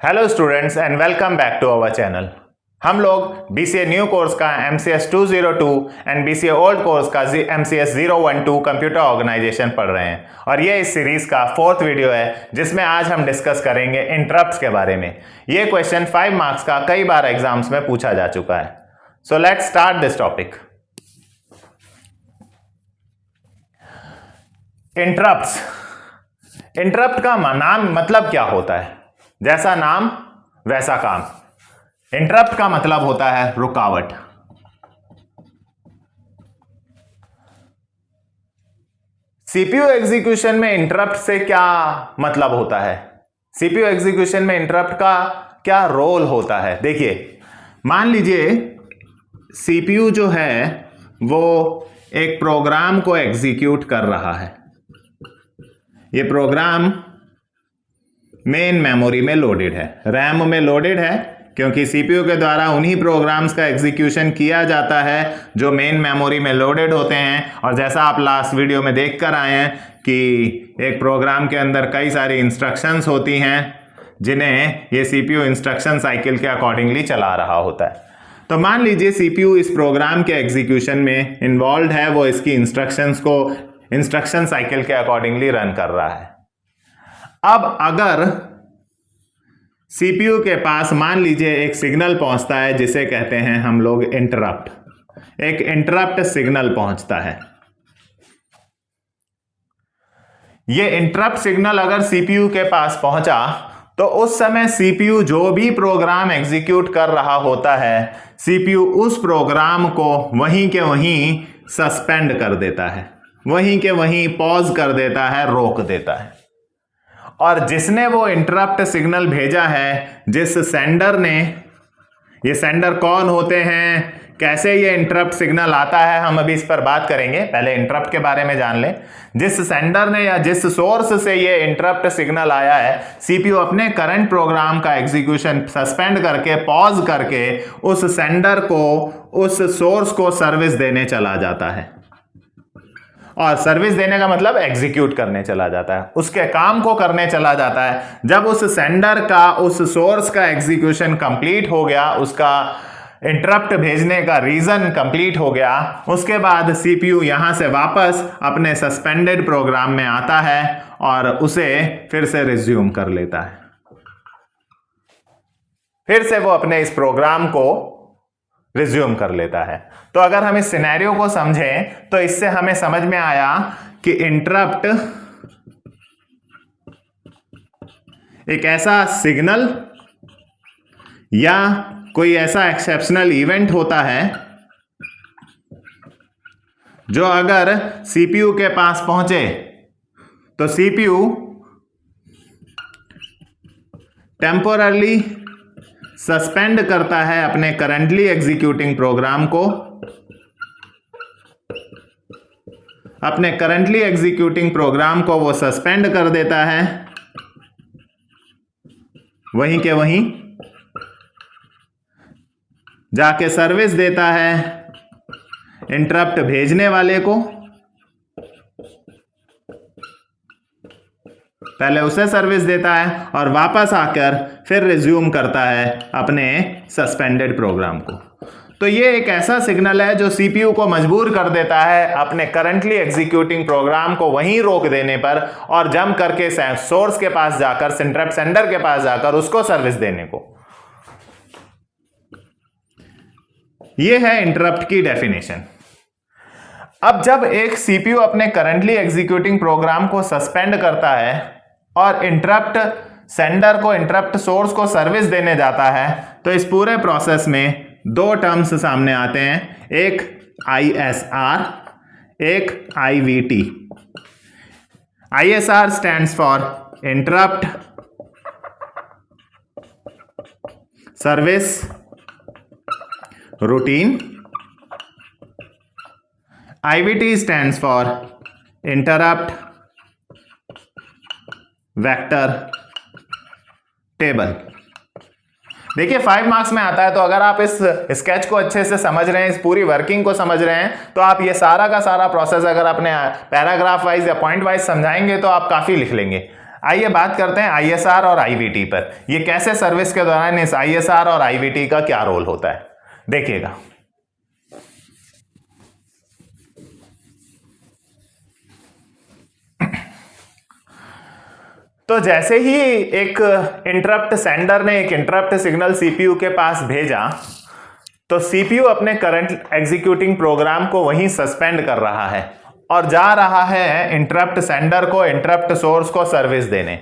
Hello students and welcome back to our channel. हम लोग BCA new course का MCS 202 and BCA old course का MCS 012 computer organisation पढ़ रहे हैं और ये इस सीरीज का 4th वीडियो है जिसमें आज हम डिस्कस करेंगे इंटरप्ट्स के बारे में। ये क्वेश्चन 5 मार्क्स का कई बार एग्जाम्स में पूछा जा चुका है। So let's start this topic. Interrupts, interrupt का नाम मतलब क्या होता है? जैसा नाम वैसा काम। इंटरप्ट का मतलब होता है रुकावट। सीपीयू एग्जीक्यूशन में इंटरप्ट से क्या मतलब होता है? सीपीयू एग्जीक्यूशन में इंटरप्ट का क्या रोल होता है? देखिए, मान लीजिए सीपीयू जो है वो एक प्रोग्राम को एग्जीक्यूट कर रहा है। ये प्रोग्राम मेन मेमोरी में लोडेड है, रैम में लोडेड है, क्योंकि सीपीयू के द्वारा उन्हीं प्रोग्राम्स का एग्जीक्यूशन किया जाता है जो मेन मेमोरी में लोडेड होते हैं। और जैसा आप लास्ट वीडियो में देख कर आए हैं कि एक प्रोग्राम के अंदर कई सारी इंस्ट्रक्शंस होती हैं जिन्हें ये सीपीयू इंस्ट्रक्शन साइकिल के अकॉर्डिंगली चला रहा होता है। तो मान लीजिए सीपीयू इस प्रोग्राम के एग्जीक्यूशन में इन्वॉल्व है, वो इसकी इंस्ट्रक्शंस को इंस्ट्रक्शन साइकिल के अकॉर्डिंगली रन कर रहा है। अब अगर सीपीयू के पास मान लीजिए एक सिग्नल पहुंचता है जिसे कहते हैं हम लोग इंटरप्ट, एक इंटरप्ट सिग्नल पहुंचता है। ये इंटरप्ट सिग्नल अगर सीपीयू के पास पहुंचा तो उस समय सीपीयू जो भी प्रोग्राम एग्जीक्यूट कर रहा होता है, सीपीयू उस प्रोग्राम को वहीं के वहीं सस्पेंड कर देता है, वहीं के वहीं पॉज कर देता है, रोक देता है। और जिसने वो इंटरप्ट सिग्नल भेजा है, जिस सेंडर ने, ये सेंडर कौन होते हैं, कैसे ये इंटरप्ट सिग्नल आता है, हम अभी इस पर बात करेंगे। पहले इंटरप्ट के बारे में जान लें। जिस सेंडर ने या जिस सोर्स से ये इंटरप्ट सिग्नल आया है, सीपीयू अपने करंट प्रोग्राम का एग्जीक्यूशन सस्पेंड करके, पॉज करके उस सेंडर को, उस सोर्स को सर्विस देने चला जाता है। और सर्विस देने का मतलब एग्जीक्यूट करने चला जाता है, उसके काम को करने चला जाता है। जब उस सेंडर का, उस सोर्स का एग्जीक्यूशन कंप्लीट हो गया, उसका इंटरप्ट भेजने का रीजन कंप्लीट हो गया, उसके बाद सीपीयू यहां से वापस अपने सस्पेंडेड प्रोग्राम में आता है और उसे फिर से रिज्यूम कर लेता है। फिर से वो अपने इस प्रोग्राम को रिज्यूम कर लेता है। तो अगर हम इस सिनेरियो को समझें तो इससे हमें समझ में आया कि इंटरप्ट एक ऐसा सिग्नल या कोई ऐसा एक्सेप्शनल इवेंट होता है जो अगर सीपीयू के पास पहुंचे तो सीपीयू टेम्पोरली सस्पेंड करता है अपने करंटली एग्जीक्यूटिंग प्रोग्राम को, अपने करंटली एग्जीक्यूटिंग प्रोग्राम को वो सस्पेंड कर देता है, वहीं के वहीं जाके सर्विस देता है इंटरप्ट भेजने वाले को। पहले उसे सर्विस देता है और वापस आकर फिर रिज्यूम करता है अपने सस्पेंडेड प्रोग्राम को। तो ये एक ऐसा सिग्नल है जो सीपीयू को मजबूर कर देता है अपने करंटली एग्जीक्यूटिंग प्रोग्राम को वहीं रोक देने पर और जंप करके सोर्स के पास जाकर, इंटरप्ट सेंडर के पास जाकर उसको सर्विस देने को। ये है इंटरप्ट की डेफिनेशन। अब जब एक सीपीयू अपने करंटली एग्जीक्यूटिंग प्रोग्राम को सस्पेंड करता है और इंटरप्ट सेंडर को, इंटरप्ट सोर्स को सर्विस देने जाता है, तो इस पूरे प्रोसेस में दो टर्म्स सामने आते हैं, एक ISR, एक IVT। ISR stands for interrupt service routine, IVT stands for interrupt vector table. देखिए 5 मार्क्स में आता है, तो अगर आप इस स्केच को अच्छे से समझ रहे हैं, इस पूरी वर्किंग को समझ रहे हैं, तो आप ये सारा का सारा प्रोसेस अगर अपने पैराग्राफ वाइज या पॉइंट वाइज समझाएंगे तो आप काफी लिख लेंगे। आइए बात करते हैं आईएसआर और आईवीटी पर। ये कैसे सर्विस के दौरान इस आईएसआर और आईवीटी का क्या रोल होता है, देखिएगा। तो जैसे ही एक इंटरप्ट सेंडर ने एक इंटरप्ट सिग्नल सीपीयू के पास भेजा, तो सीपीयू अपने करंट एग्जीक्यूटिंग प्रोग्राम को वहीं सस्पेंड कर रहा है और जा रहा है इंटरप्ट सेंडर को, इंटरप्ट सोर्स को सर्विस देने।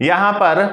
यहां पर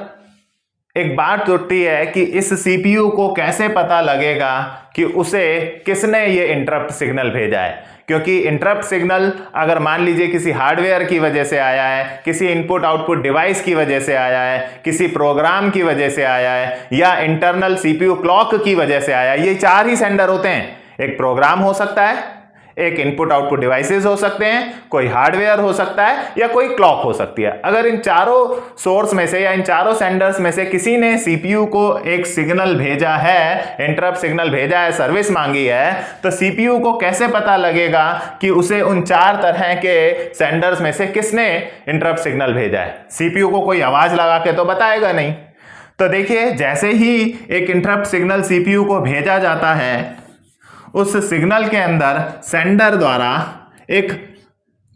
एक बात उठती है कि इस सीपीयू को कैसे पता लगेगा कि उसे किसने ये इंटरप्ट सिग्नल भेजा है, क्योंकि इंटरप्ट सिग्नल अगर मान लीजिए किसी हार्डवेयर की वजह से आया है, किसी इनपुट आउटपुट डिवाइस की वजह से आया है, किसी प्रोग्राम की वजह से आया है, या इंटरनल सीपीयू क्लॉक की वजह से आया है, ये 4 ही सेंडर होते हैं। एक प्रोग्राम हो सकता है, एक इनपुट आउटपुट डिवाइसेस हो सकते हैं, कोई हार्डवेयर हो सकता है, या कोई क्लॉक हो सकती है। अगर इन चारों सोर्स में से या इन चारों सेंडर्स में से किसी ने सीपीयू को एक सिग्नल भेजा है, इंटरप्ट सिग्नल भेजा है, सर्विस मांगी है, तो सीपीयू को कैसे पता लगेगा कि उसे उन 4 तरह के सेंडर्स में से किसने इंटरप्ट सिग्नल भेजा है? सीपीयू को कोई आवाज लगा के तो बताएगा नहीं। तो देखिए, जैसे ही एक इंटरप्ट सिग्नल सीपीयू को भेजा जाता है, उस सिग्नल के अंदर सेंडर द्वारा एक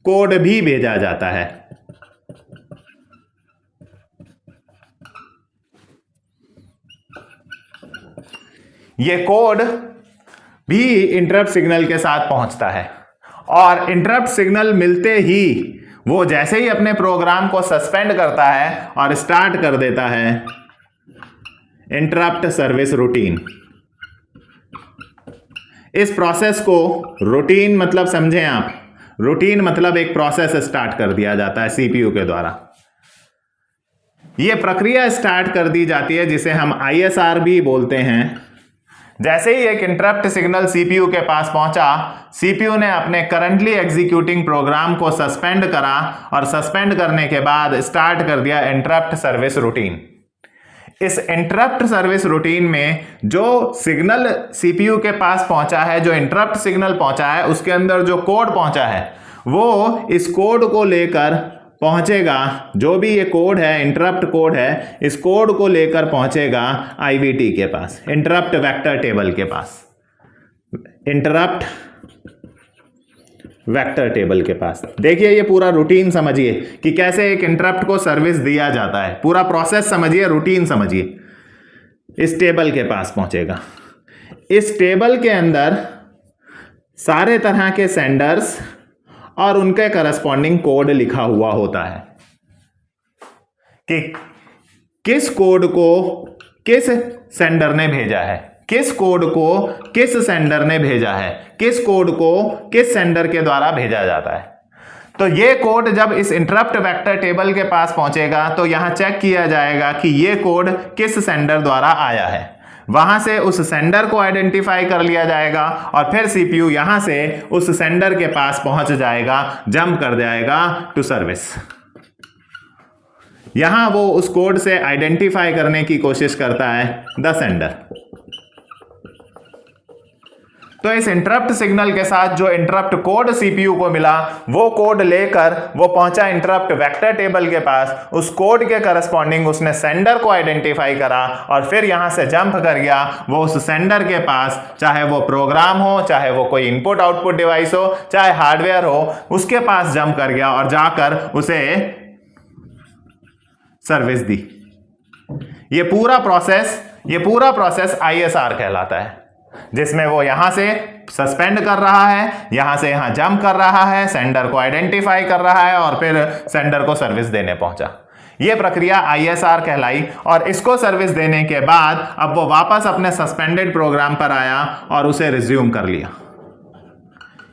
कोड भी भेजा जाता है। यह कोड भी इंटरप्ट सिग्नल के साथ पहुंचता है और इंटरप्ट सिग्नल मिलते ही वो जैसे ही अपने प्रोग्राम को सस्पेंड करता है और स्टार्ट कर देता है इंटरप्ट सर्विस रूटीन। इस प्रोसेस को रूटीन मतलब समझें आप, रूटीन मतलब एक प्रोसेस स्टार्ट कर दिया जाता है सीपीयू के द्वारा। यह प्रक्रिया स्टार्ट कर दी जाती है जिसे हम आईएसआर भी बोलते हैं। जैसे ही एक इंटरप्ट सिग्नल सीपीयू के पास पहुंचा, सीपीयू ने अपने करंटली एग्जीक्यूटिंग प्रोग्राम को सस्पेंड करा और सस्पेंड करने के बाद स्टार्ट कर दिया इंटरप्ट सर्विस रूटीन। इस इंटरप्ट सर्विस रूटीन में जो सिग्नल सीपीयू के पास पहुंचा है, जो इंटरप्ट सिग्नल पहुंचा है, उसके अंदर जो कोड पहुंचा है, वो इस कोड को लेकर पहुंचेगा। जो भी ये कोड है, इंटरप्ट कोड है, इस कोड को लेकर पहुंचेगा आईवीटी के पास, इंटरप्ट वेक्टर टेबल के पास, इंटरप्ट वेक्टर टेबल के पास। देखिए, ये पूरा रूटीन समझिए कि कैसे एक इंटरप्ट को सर्विस दिया जाता है। पूरा प्रोसेस समझिए, रूटीन समझिए। इस टेबल के पास पहुंचेगा। इस टेबल के अंदर सारे तरह के सेंडर्स और उनके करस्पॉन्डिंग कोड लिखा हुआ होता है कि किस कोड को किस सेंडर ने भेजा है, किस कोड को किस सेंडर ने भेजा है, किस कोड को किस सेंडर के द्वारा भेजा जाता है। तो ये कोड जब इस इंटरप्ट वेक्टर टेबल के पास पहुंचेगा तो यहां चेक किया जाएगा कि ये कोड किस सेंडर द्वारा आया है। वहां से उस सेंडर को आइडेंटिफाई कर लिया जाएगा और फिर सीपीयू यहां से उस सेंडर के पास पहुंच जाएगा, जंप कर जाएगा टू सर्विस। यहां वो उस कोड से आइडेंटिफाई करने की कोशिश करता है द सेंडर। तो इस इंटरप्ट सिग्नल के साथ जो इंटरप्ट कोड सीपीयू को मिला, वो कोड लेकर वो पहुंचा इंटरप्ट वेक्टर टेबल के पास। उस कोड के करस्पॉन्डिंग उसने सेंडर को आइडेंटिफाई करा और फिर यहां से जंप कर गया वो उस सेंडर के पास, चाहे वो प्रोग्राम हो, चाहे वो कोई इनपुट आउटपुट डिवाइस हो, चाहे हार्डवेयर हो, उसके पास जंप कर गया और जाकर उसे सर्विस दी। ये पूरा प्रोसेस आईएसआर कहलाता है, जिसमें वो यहां से सस्पेंड कर रहा है, यहां से यहां जंप कर रहा है, सेंडर को आइडेंटिफाई कर रहा है और फिर सेंडर को सर्विस देने पहुंचा। यह प्रक्रिया आईएसआर कहलाई। और इसको सर्विस देने के बाद अब वो वापस अपने सस्पेंडेड प्रोग्राम पर आया और उसे रिज्यूम कर लिया।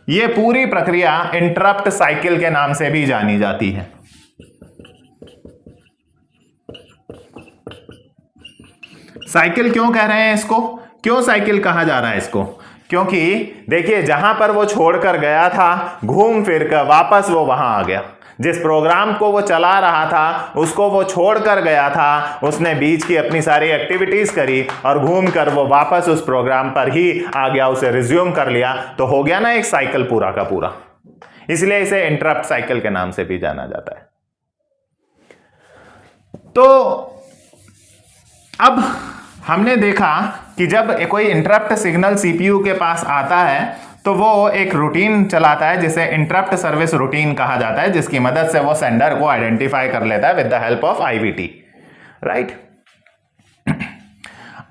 यह पूरी प्रक्रिया इंटरप्ट साइकिल के नाम से भी जानी जाती है। साइकिल क्यों कह रहे हैं इसको, क्यों साइकिल कहा जा रहा है इसको? क्योंकि देखिए, जहां पर वो छोड़कर गया था, घूम फिर कर वापस वो वहां आ गया। जिस प्रोग्राम को वो चला रहा था, उसको वो छोड़कर गया था, उसने बीच की अपनी सारी एक्टिविटीज करी और घूम कर वो वापस उस प्रोग्राम पर ही आ गया, उसे रिज्यूम कर लिया। तो हो गया ना एक साइकिल पूरा का पूरा। इसलिए इसे इंटरप्ट साइकिल के नाम से भी जाना जाता है। तो अब हमने देखा कि जब कोई इंटरप्ट सिग्नल सीपीयू के पास आता है तो वो एक रूटीन चलाता है जिसे इंटरप्ट सर्विस रूटीन कहा जाता है, जिसकी मदद से वो सेंडर को आइडेंटिफाई कर लेता है with the help of IVT, right.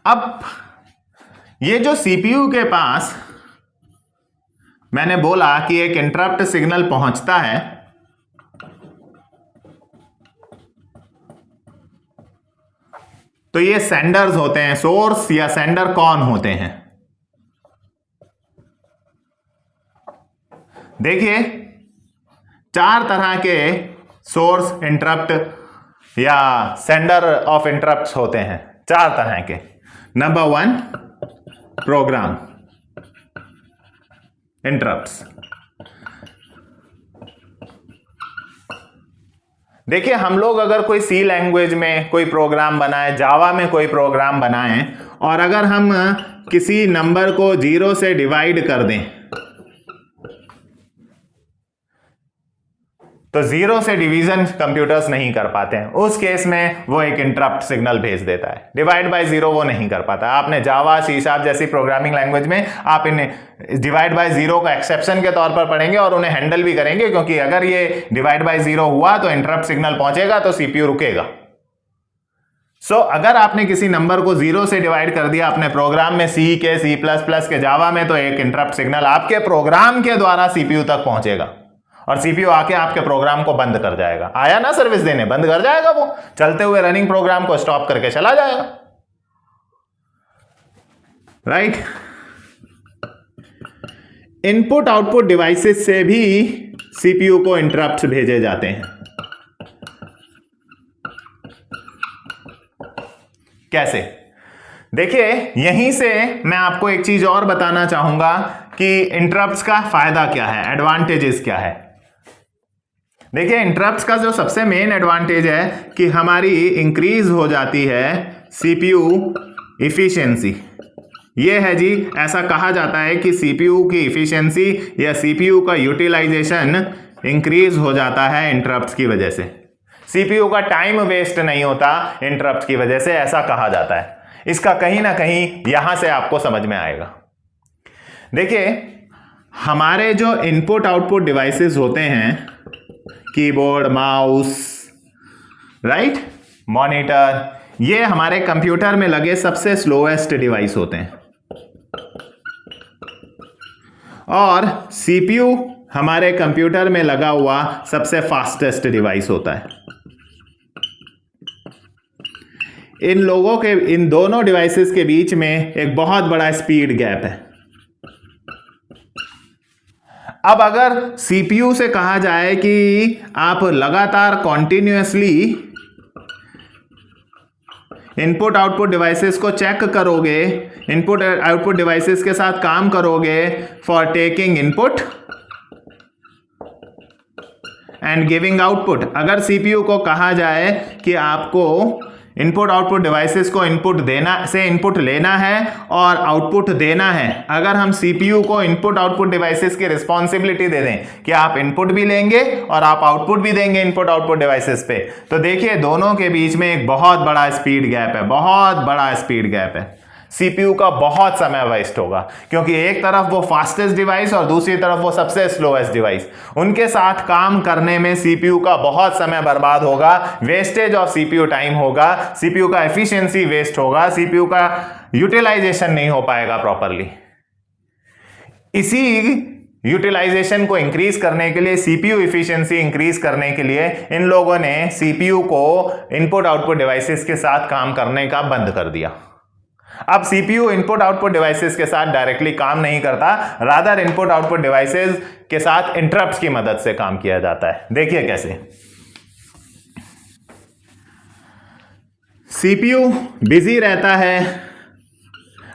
अब ये जो सीपीयू के पास मैंने बोला कि एक इंटरप्ट सिग्नल पहुंचता है, तो ये सेंडर्स होते हैं। सोर्स या सेंडर कौन होते हैं? देखिए, 4 तरह के सोर्स इंटरप्ट या सेंडर ऑफ इंटरप्ट्स होते हैं, 4 तरह के। Number 1, program interrupts. देखिए, हम लोग अगर कोई सी लैंग्वेज में कोई प्रोग्राम बनाए, जावा में कोई प्रोग्राम बनाएं, और अगर हम किसी नंबर को 0 से डिवाइड कर दें तो 0 से डिवीजन कंप्यूटर्स नहीं कर पाते हैं। उस केस में वो एक इंटरप्ट सिग्नल भेज देता है। डिवाइड बाय 0 वो नहीं कर पाता। आपने जावा, सी शार्प जैसी प्रोग्रामिंग लैंग्वेज में आप इन्हें डिवाइड बाय 0 का एक्सेप्शन के तौर पर पढ़ेंगे और उन्हें हैंडल भी करेंगे, क्योंकि अगर ये डिवाइड बाय 0 हुआ तो इंटरप्ट सिग्नल पहुंचेगा तो सीपीयू रुकेगा। अगर आपने किसी नंबर को 0 से डिवाइड कर दिया अपने प्रोग्राम में, सी के, सी प्लस प्लस के, जावा में, तो एक इंटरप्ट सिग्नल आपके प्रोग्राम के द्वारा सीपीयू तक पहुंचेगा और सीपीयू आके आपके प्रोग्राम को बंद कर जाएगा। आया ना सर्विस देने, बंद कर जाएगा, वो चलते हुए रनिंग प्रोग्राम को स्टॉप करके चला जाएगा, राइट। इनपुट आउटपुट डिवाइसेस से भी सीपीयू को इंटरप्ट्स भेजे जाते हैं। कैसे? देखिए, यहीं से मैं आपको एक चीज और बताना चाहूंगा कि इंटरप्ट्स का फायदा क्या है, एडवांटेजेस क्या है। देखिए, इंटरप्ट्स का जो सबसे मेन एडवांटेज है कि हमारी इंक्रीज हो जाती है सीपीयू इफिशिएंसी। ये है जी, ऐसा कहा जाता है कि सीपीयू की इफिशिएंसी या सीपीयू का यूटिलाइजेशन इंक्रीज हो जाता है इंटरप्ट्स की वजह से। सीपीयू का टाइम वेस्ट नहीं होता इंटरप्ट की वजह से, ऐसा कहा जाता है। इसका कहीं ना कहीं यहां से आपको समझ में आएगा। देखिए, हमारे जो इनपुट आउटपुट डिवाइसेस होते हैं, कीबोर्ड, माउस, राइट, मॉनिटर, ये हमारे कंप्यूटर में लगे सबसे स्लोएस्ट डिवाइस होते हैं, और सीपीयू हमारे कंप्यूटर में लगा हुआ सबसे फास्टेस्ट डिवाइस होता है। इन लोगों के, इन दोनों डिवाइसेस के बीच में एक बहुत बड़ा स्पीड गैप है। अब अगर सीपीयू से कहा जाए कि आप लगातार कॉन्टिन्यूअसली इनपुट आउटपुट डिवाइसेस को चेक करोगे, इनपुट आउटपुट डिवाइसेस के साथ काम करोगे for taking input and giving output, अगर सीपीयू को कहा जाए कि आपको इनपुट आउटपुट डिवाइसेस को इनपुट देना से इनपुट लेना है और आउटपुट देना है, अगर हम सीपीयू को इनपुट आउटपुट डिवाइसेस की रिस्पॉन्सिबिलिटी दे दें कि आप इनपुट भी लेंगे और आप आउटपुट भी देंगे इनपुट आउटपुट डिवाइसेस पे, तो देखिए दोनों के बीच में एक बहुत बड़ा स्पीड गैप है, बहुत बड़ा स्पीड गैप है। सीपीयू का बहुत समय वेस्ट होगा, क्योंकि एक तरफ वो फास्टेस्ट डिवाइस और दूसरी तरफ वो सबसे स्लोएस्ट डिवाइस, उनके साथ काम करने में सीपीयू का बहुत समय बर्बाद होगा, वेस्टेज ऑफ सीपीयू टाइम होगा, सीपीयू का एफिशिएंसी वेस्ट होगा, सीपीयू का यूटिलाइजेशन नहीं हो पाएगा प्रॉपरली। इसी यूटिलाइजेशन को इंक्रीज करने के लिए, सीपीयू इफिशिएंसी इंक्रीज करने के लिए, इन लोगों ने सीपीयू को इनपुट आउटपुट डिवाइसेस के साथ काम करने का बंद कर दिया। अब सीपीयू इनपुट आउटपुट डिवाइसेस के साथ डायरेक्टली काम नहीं करता, रादर इनपुट आउटपुट डिवाइसेस के साथ इंटरप्ट्स की मदद से काम किया जाता है। देखिए कैसे। सीपीयू बिजी रहता है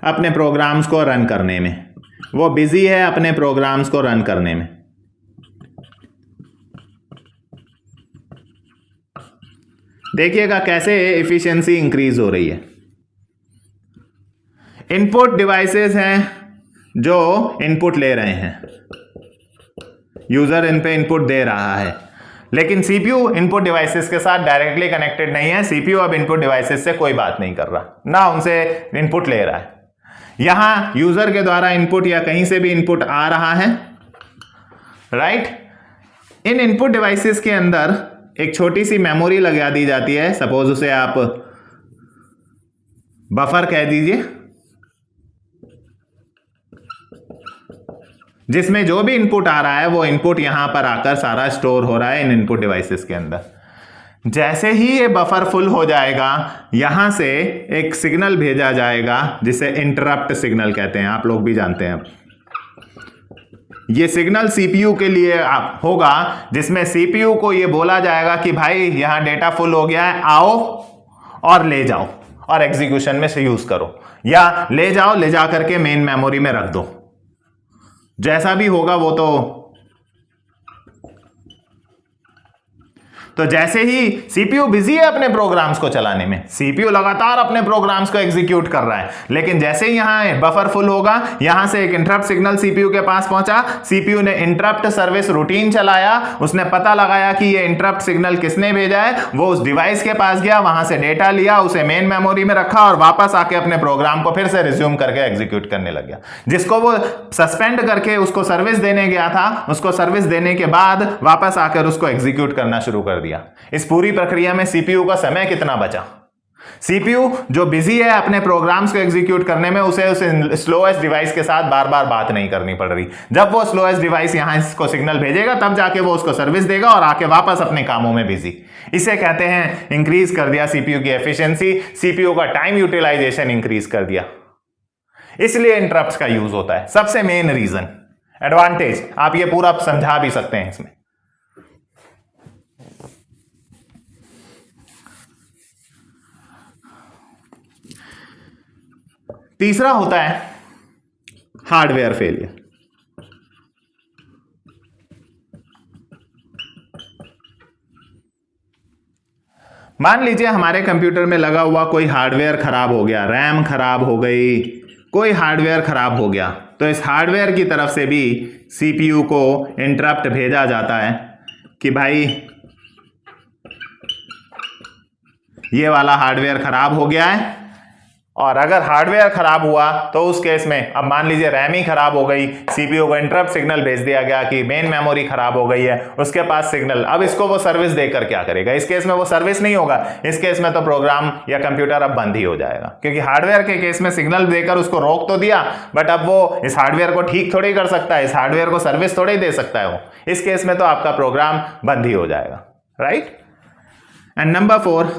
अपने प्रोग्राम्स को रन करने में, वो बिजी है अपने प्रोग्राम्स को रन करने में। देखिएगा कैसे एफिशिएंसी इंक्रीज हो रही है। इनपुट डिवाइसेस हैं जो इनपुट ले रहे हैं, यूजर इन पे इनपुट दे रहा है, लेकिन सीपीयू इनपुट डिवाइसेस के साथ डायरेक्टली कनेक्टेड नहीं है। सीपीयू अब इनपुट डिवाइसेस से कोई बात नहीं कर रहा, ना उनसे इनपुट ले रहा है। यहां यूजर के द्वारा इनपुट या कहीं से भी इनपुट आ रहा है, राइट। इन इनपुट डिवाइसेस के अंदर एक छोटी सी मेमोरी लगा दी जाती है, सपोज उसे आप बफर कह दीजिए, जिसमें जो भी इनपुट आ रहा है वो इनपुट यहां पर आकर सारा स्टोर हो रहा है इन इनपुट डिवाइसेस के अंदर। जैसे ही ये बफर फुल हो जाएगा, यहां से एक सिग्नल भेजा जाएगा जिसे इंटरप्ट सिग्नल कहते हैं, आप लोग भी जानते हैं। ये सिग्नल सीपीयू के लिए होगा, जिसमें सीपीयू को ये बोला जाएगा कि भाई यहां डेटा फुल हो गया है, आओ और ले जाओ और एग्जीक्यूशन में से यूज करो, या ले जाओ, ले जा करके मेन मेमोरी में रख दो। जैसा भी होगा वो तो जैसे ही सीपीयू बिजी है अपने प्रोग्राम्स को चलाने में, सीपीयू लगातार अपने प्रोग्राम्स को एग्जीक्यूट कर रहा है, लेकिन जैसे ही यहां बफर फुल होगा, यहां से एक इंटरप्ट सिग्नल सीपीयू के पास पहुंचा, सीपीयू ने इंटरप्ट सर्विस रूटीन चलाया, उसने पता लगाया कि ये इंटरप्ट सिग्नल किसने भेजा है, वो उस डिवाइस के पास गया, वहां से डेटा लिया, उसे मेन मेमोरी में रखा और वापस आके अपने प्रोग्राम को फिर से रिज्यूम करके एग्जीक्यूट करने लग गया। जिसको वो सस्पेंड करके उसको सर्विस देने गया था, उसको सर्विस देने के बाद वापस आकर उसको एग्जीक्यूट करना शुरू कर दिया। इस पूरी प्रक्रिया में सीपीयू का समय कितना बचा? सीपीयू जो बिजी है अपने प्रोग्राम्स को एग्जीक्यूट करने में, उसे स्लोएस्ट डिवाइस के साथ बार बार बात नहीं करनी पड़ रही। जब वो स्लोएस्ट डिवाइस यहां इसको सिग्नल भेजेगा, तब जाके वो उसको सर्विस देगा और आके वापस अपने कामों में बिजी। इसे कहते हैं इंक्रीज कर दिया सीपीयू की एफिशिएंसी, सीपीयू का टाइम यूटिलाइजेशन इंक्रीज कर दिया। इसलिए इंटरप्ट्स का यूज होता है, सबसे मेन रीजन। एडवांटेज आप ये पूरा समझा भी सकते हैं इसमें। तीसरा होता है हार्डवेयर फेलियर। मान लीजिए हमारे कंप्यूटर में लगा हुआ कोई हार्डवेयर खराब हो गया, रैम खराब हो गई, कोई हार्डवेयर खराब हो गया, तो इस हार्डवेयर की तरफ से भी सीपीयू को इंटरप्ट भेजा जाता है कि भाई ये वाला हार्डवेयर खराब हो गया है। और अगर हार्डवेयर खराब हुआ तो उस केस में, अब मान लीजिए रैम ही खराब हो गई, सीपीयू को इंटरप्ट सिग्नल भेज दिया गया कि मेन मेमोरी खराब हो गई है, उसके पास सिग्नल, अब इसको वो सर्विस देकर क्या करेगा? इस केस में वो सर्विस नहीं होगा, इस केस में तो प्रोग्राम या कंप्यूटर अब बंद ही हो जाएगा, क्योंकि हार्डवेयर के केस में सिग्नल देकर उसको रोक तो दिया, बट अब वो इस हार्डवेयर को ठीक थोड़ी कर सकता है, इस हार्डवेयर को सर्विस थोड़ी दे सकता है वो। इस केस में तो आपका प्रोग्राम बंद ही हो जाएगा, राइट। एंड नंबर 4,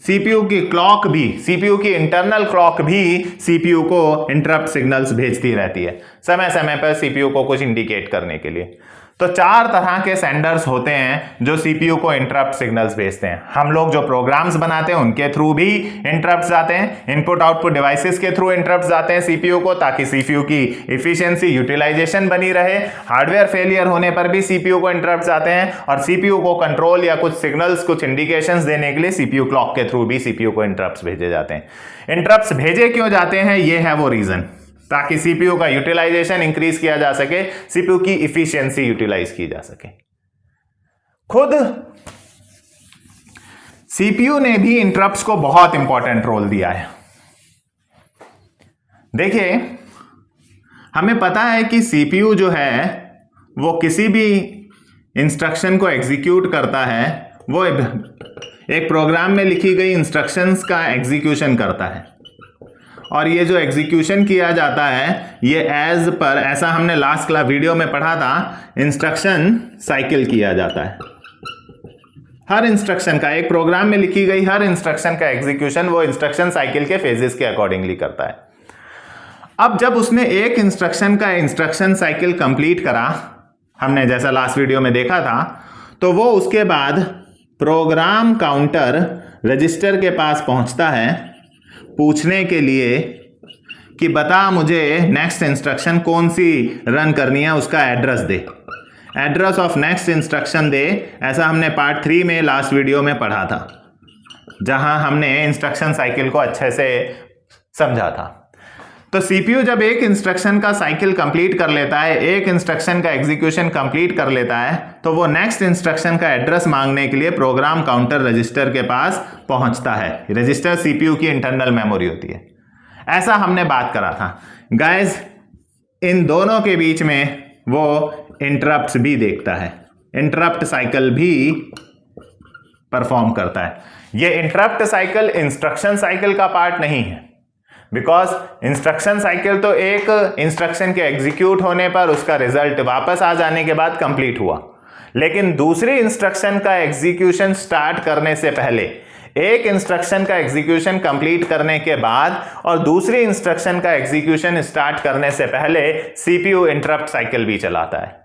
सीपीयू की क्लॉक भी, सीपीयू की इंटरनल क्लॉक भी सीपीयू को इंटरप्ट सिग्नल्स भेजती रहती है समय समय पर सीपीयू को कुछ इंडिकेट करने के लिए। तो 4 तरह के सेंडर्स होते हैं जो सीपीयू को इंटरप्ट सिग्नल्स भेजते हैं। हम लोग जो प्रोग्राम्स बनाते हैं उनके थ्रू भी इंटरप्ट जाते हैं, इनपुट आउटपुट डिवाइसेस के थ्रू इंटरप्ट जाते हैं सीपीयू को, ताकि सीपीयू की इफिशिएंसी यूटिलाइजेशन बनी रहे। हार्डवेयर फेलियर होने पर भी सीपीयू को इंटरप्ट जाते हैं, और सीपीयू को कंट्रोल या कुछ सिग्नल्स, कुछ इंडिकेशंस देने के लिए सीपीयू क्लॉक के थ्रू भी सीपीयू को इंटरप्ट्स भेजे जाते हैं। इंटरप्ट्स भेजे क्यों जाते हैं, ये है वो रीजन, ताकि सीपीयू का यूटिलाइजेशन इंक्रीज किया जा सके, सीपीयू की इफिशिएंसी यूटिलाइज की जा सके। खुद सीपीयू ने भी इंटरप्ट्स को बहुत इंपॉर्टेंट रोल दिया है। देखिए, हमें पता है कि सीपीयू जो है वो किसी भी इंस्ट्रक्शन को एग्जीक्यूट करता है, वो एक प्रोग्राम में लिखी गई इंस्ट्रक्शंस का एग्जीक्यूशन करता है, और ये जो एग्जीक्यूशन किया जाता है ये एज पर, ऐसा हमने लास्ट क्लास वीडियो में पढ़ा था, इंस्ट्रक्शन साइकिल किया जाता है। हर इंस्ट्रक्शन का, एक प्रोग्राम में लिखी गई हर इंस्ट्रक्शन का एग्जीक्यूशन वो इंस्ट्रक्शन साइकिल के फेजेस के अकॉर्डिंगली करता है। अब जब उसने एक इंस्ट्रक्शन का इंस्ट्रक्शन साइकिल कंप्लीट करा, हमने जैसा लास्ट वीडियो में देखा था, तो वो उसके बाद प्रोग्राम काउंटर रजिस्टर के पास पहुंचता है पूछने के लिए कि बता मुझे नेक्स्ट इंस्ट्रक्शन कौन सी रन करनी है, उसका एड्रेस दे, एड्रेस ऑफ नेक्स्ट इंस्ट्रक्शन दे। ऐसा हमने पार्ट 3 में लास्ट वीडियो में पढ़ा था, जहां हमने इंस्ट्रक्शन साइकिल को अच्छे से समझा था। तो सीपीयू जब एक इंस्ट्रक्शन का साइकिल कंप्लीट कर लेता है, एक इंस्ट्रक्शन का एग्जीक्यूशन कंप्लीट कर लेता है, तो वो नेक्स्ट इंस्ट्रक्शन का एड्रेस मांगने के लिए प्रोग्राम काउंटर रजिस्टर के पास पहुंचता है। रजिस्टर सीपीयू की इंटरनल मेमोरी होती है। ऐसा हमने बात करा था गाइस। इन दोनों के बीच में वो इंटरप्ट्स भी देखता है, इंटरप्ट साइकिल भी परफॉर्म करता है। ये इंटरप्ट साइकिल इंस्ट्रक्शन साइकिल का पार्ट नहीं है, बिकॉज इंस्ट्रक्शन साइकिल तो एक इंस्ट्रक्शन के एग्जीक्यूट होने पर उसका रिजल्ट वापस आ जाने के बाद कंप्लीट हुआ, लेकिन दूसरी इंस्ट्रक्शन का एग्जीक्यूशन स्टार्ट करने से पहले, एक इंस्ट्रक्शन का एग्जीक्यूशन कंप्लीट करने के बाद और दूसरी इंस्ट्रक्शन का एग्जीक्यूशन स्टार्ट करने से पहले सीपीयू इंटरप्ट साइकिल भी चलाता है।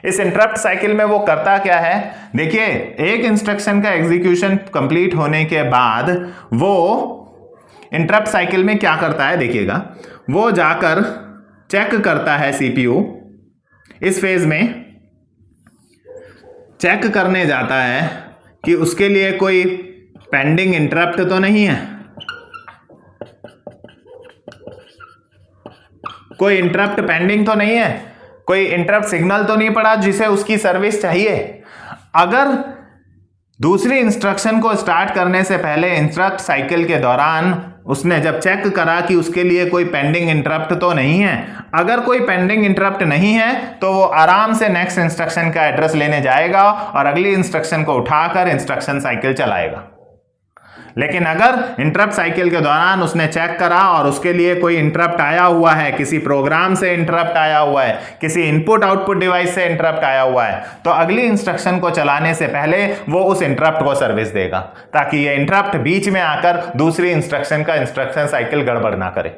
इस इंटरप्ट साइकिल में वो करता क्या है, देखिए, एक इंस्ट्रक्शन का एग्जीक्यूशन कंप्लीट होने के बाद वो इंटरप्ट साइकिल में क्या करता है, देखिएगा, वो जाकर चेक करता है, सीपीयू इस फेज में चेक करने जाता है कि उसके लिए कोई पेंडिंग इंटरप्ट तो नहीं है, कोई इंटरप्ट पेंडिंग तो नहीं है, कोई इंटरप्ट सिग्नल तो नहीं पड़ा जिसे उसकी सर्विस चाहिए। अगर दूसरी इंस्ट्रक्शन को स्टार्ट करने से पहले इंटरप्ट साइकिल के दौरान उसने जब चेक करा कि उसके लिए कोई पेंडिंग इंटरप्ट तो नहीं है, अगर कोई पेंडिंग इंटरप्ट नहीं है तो वो आराम से नेक्स्ट इंस्ट्रक्शन का एड्रेस लेने जाएगा और अगली इंस्ट्रक्शन को उठाकर इंस्ट्रक्शन साइकिल चलाएगा। लेकिन अगर इंटरप्ट साइकिल के दौरान उसने चेक करा और उसके लिए कोई इंटरप्ट आया हुआ है, किसी प्रोग्राम से इंटरप्ट आया हुआ है, किसी इनपुट आउटपुट डिवाइस से इंटरप्ट आया हुआ है, तो अगली इंस्ट्रक्शन को चलाने से पहले वो उस इंटरप्ट को सर्विस देगा, ताकि ये इंटरप्ट बीच में आकर दूसरी इंस्ट्रक्शन का इंस्ट्रक्शन साइकिल गड़बड़ ना करे।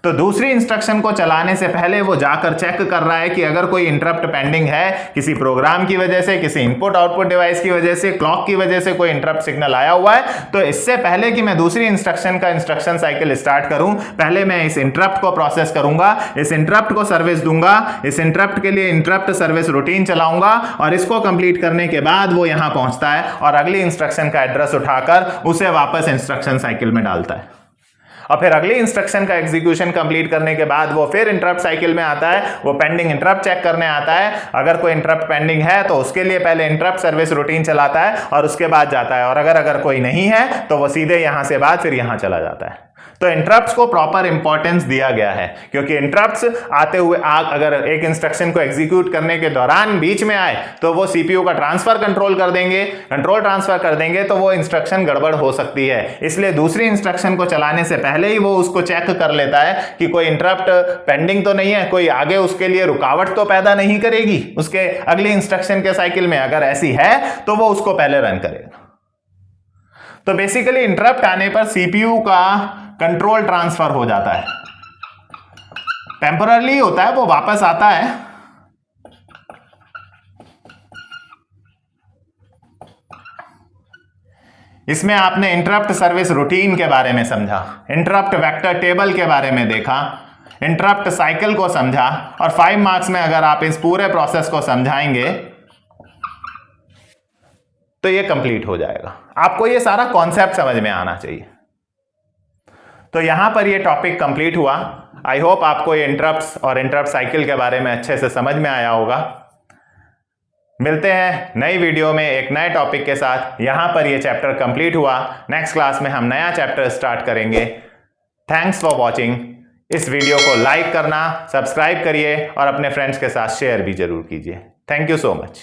तो दूसरी इंस्ट्रक्शन को चलाने से पहले वो जाकर चेक कर रहा है कि अगर कोई इंटरप्ट पेंडिंग है, किसी प्रोग्राम की वजह से, किसी इनपुट आउटपुट डिवाइस की वजह से, क्लॉक की वजह से कोई इंटरप्ट सिग्नल आया हुआ है, तो इससे पहले कि मैं दूसरी इंस्ट्रक्शन का इंस्ट्रक्शन साइकिल स्टार्ट करूं, पहले मैं इस इंटरप्ट को प्रोसेस करूंगा, इस इंटरप्ट को सर्विस दूंगा, इस इंटरप्ट के लिए इंटरप्ट सर्विस रूटीन चलाऊंगा और इसको कंप्लीट करने के बाद वो यहां पहुंचता है और अगली इंस्ट्रक्शन का एड्रेस उठाकर उसे वापस इंस्ट्रक्शन साइकिल में डालता है। और फिर अगली इंस्ट्रक्शन का एग्जीक्यूशन कंप्लीट करने के बाद वो फिर इंटरप्ट साइकिल में आता है, वो पेंडिंग इंटरप्ट चेक करने आता है। अगर कोई इंटरप्ट पेंडिंग है तो उसके लिए पहले इंटरप्ट सर्विस रूटीन चलाता है और उसके बाद जाता है, और अगर कोई नहीं है तो वो सीधे यहां से बाद फिर यहां चला जाता है। तो इंटरप्ट्स को प्रॉपर इंपॉर्टेंस दिया गया है, क्योंकि इंटरप्ट्स आते हुए अगर एक इंस्ट्रक्शन को एग्जीक्यूट करने के दौरान बीच में आए तो वो सीपीयू का ट्रांसफर कंट्रोल ट्रांसफर कर देंगे तो वो इंस्ट्रक्शन गड़बड़ हो सकती है। इसलिए दूसरी इंस्ट्रक्शन को चलाने से पहले ही वो उसको चेक कर लेता है कि कोई इंटरप्ट पेंडिंग तो नहीं है, कोई आगे उसके लिए रुकावट तो पैदा नहीं करेगी उसके अगली इंस्ट्रक्शन के साइकिल में। अगर ऐसी है तो वो उसको पहले रन करेगा। तो बेसिकली इंटरप्ट आने पर सीपीयू का कंट्रोल ट्रांसफर हो जाता है, टेम्पररी होता है, वो वापस आता है। इसमें आपने इंटरप्ट सर्विस रूटीन के बारे में समझा, इंटरप्ट वेक्टर टेबल के बारे में देखा, इंटरप्ट साइकिल को समझा, और 5 मार्क्स में अगर आप इस पूरे प्रोसेस को समझाएंगे तो ये कंप्लीट हो जाएगा। आपको ये सारा कॉन्सेप्ट समझ में आना चाहिए। तो यहां पर ये टॉपिक कंप्लीट हुआ। आई होप आपको ये इंटरप्ट्स और इंटरप्ट साइकिल के बारे में अच्छे से समझ में आया होगा। मिलते हैं नई वीडियो में एक नए टॉपिक के साथ। यहां पर ये चैप्टर कंप्लीट हुआ। नेक्स्ट क्लास में हम नया चैप्टर स्टार्ट करेंगे। Thanks for watching. इस वीडियो को लाइक करना, सब्सक्राइब करिए और अपने फ्रेंड्स के साथ शेयर भी जरूर कीजिए। Thank you so much.